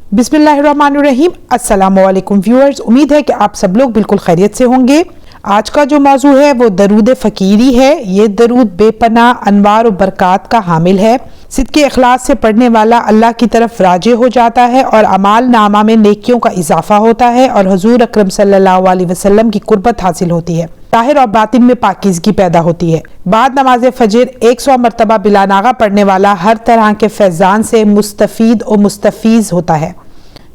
बिस्मिल्लाहिर्रहमानिर्रहीम। अस्सलामुअलैकुम व्यूअर्स, उम्मीद है कि आप सब लोग बिल्कुल खैरियत से होंगे। आज का जो मौजू है वो दरूद फ़कीरी है। ये दरूद बेपनाह अनवार और बरक़ात का हामिल है। सिद्क़े इखलास से पढ़ने वाला अल्लाह की तरफ राजे हो जाता है और अमाल नामा में नेकियों का इजाफा होता है और हुज़ूर अकरम सल्लल्लाहु अलैहि वसल्लम की कुर्बत हासिल होती है। ज़ाहिर और बातिन में पाकीज़गी पैदा होती है। बाद नमाज फजर 100 मरतबा बिलानागा पढ़ने वाला हर तरह के फैज़ान से मुस्तफ़ीद और मुस्तफ़ीज़ होता है।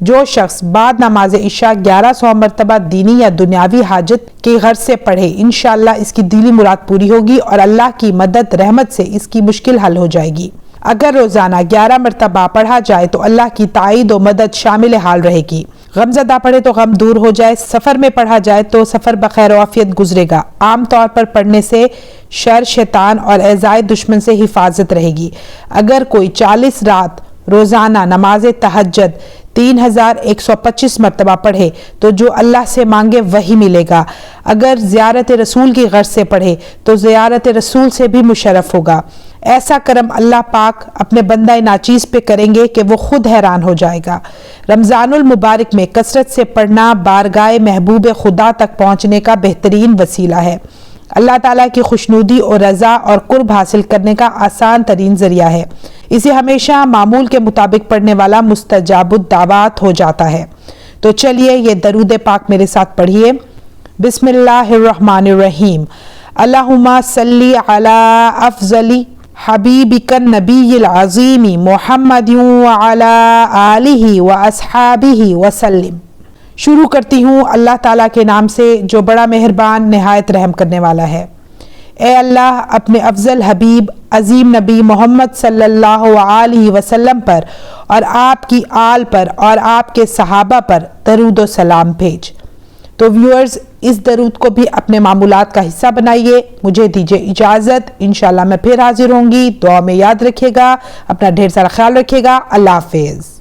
जो शख्स बाद नमाज इशा 1100 मरतबा दीनी या दुनियावी हाजत के गर्ज से पढ़े, इंशाअल्लाह इसकी दिली मुराद पूरी होगी और अल्लाह की मदद रहमत से इसकी मुश्किल हल हो जाएगी। अगर रोज़ाना 11 मरतबा पढ़ा जाए तो अल्लाह की ताईद और मदद शामिल हाल रहेगी। गमज़दा पढ़े तो गम दूर हो जाए, सफ़र में पढ़ा जाए तो सफ़र बखैर आफियत गुजरेगा। आम तौर पर पढ़ने से शर, शैतान और एज़ाए दुश्मन से हिफाजत रहेगी। अगर कोई 40 रात रोज़ाना नमाज तहज्जुद 3125 मरतबा पढ़े तो जो अल्लाह से मांगे वही मिलेगा। अगर ज़ियारत रसूल की गर्ज से पढ़े तो ज़ियारत रसूल से भी मुशर्रफ होगा। ऐसा करम अल्लाह पाक अपने बंदा नाचीज़ पे करेंगे कि वो खुद हैरान हो जाएगा। रमज़ानुल मुबारक में कसरत से पढ़ना बारगाह महबूब खुदा तक पहुँचने का बेहतरीन वसीला है। अल्लाह ताला की खुशनुदी और रज़ा और कुर्ब हासिल करने का आसान तरीन ज़रिया है। इसे हमेशा मामूल के मुताबिक पढ़ने वाला मुस्तजाबुद दावात हो जाता है। तो चलिए ये दरूद पाक मेरे साथ पढ़िए। बिस्मिल्लाहिर्रहमानिर्रहीम। अल्लाहुम्मा सल्ली अला अफ़ज़ली हबीबिकन नबीयिल अज़ीमी मुहम्मदिन व अला आलिहि व अस्हाबिहि वसल्लम। शुरू करती हूँ अल्लाह ताला के नाम से जो बड़ा मेहरबान निहायत रहम करने वाला है। ए अल्लाह, अपने अफजल हबीब अजीम नबी मोहम्मद सल्लल्लाहु अलैहि वसल्लम पर और आपकी आल पर और आपके सहाबा पर दरूद व सलाम भेज। तो व्यूअर्स, इस दरूद को भी अपने मामूलात का हिस्सा बनाइए। मुझे दीजिए इजाज़त। इंशाअल्लाह मैं फिर हाजिर होंगी। दुआ में याद रखिएगा, अपना ढेर सारा ख्याल रखिएगा। अल्लाह हाफिज़।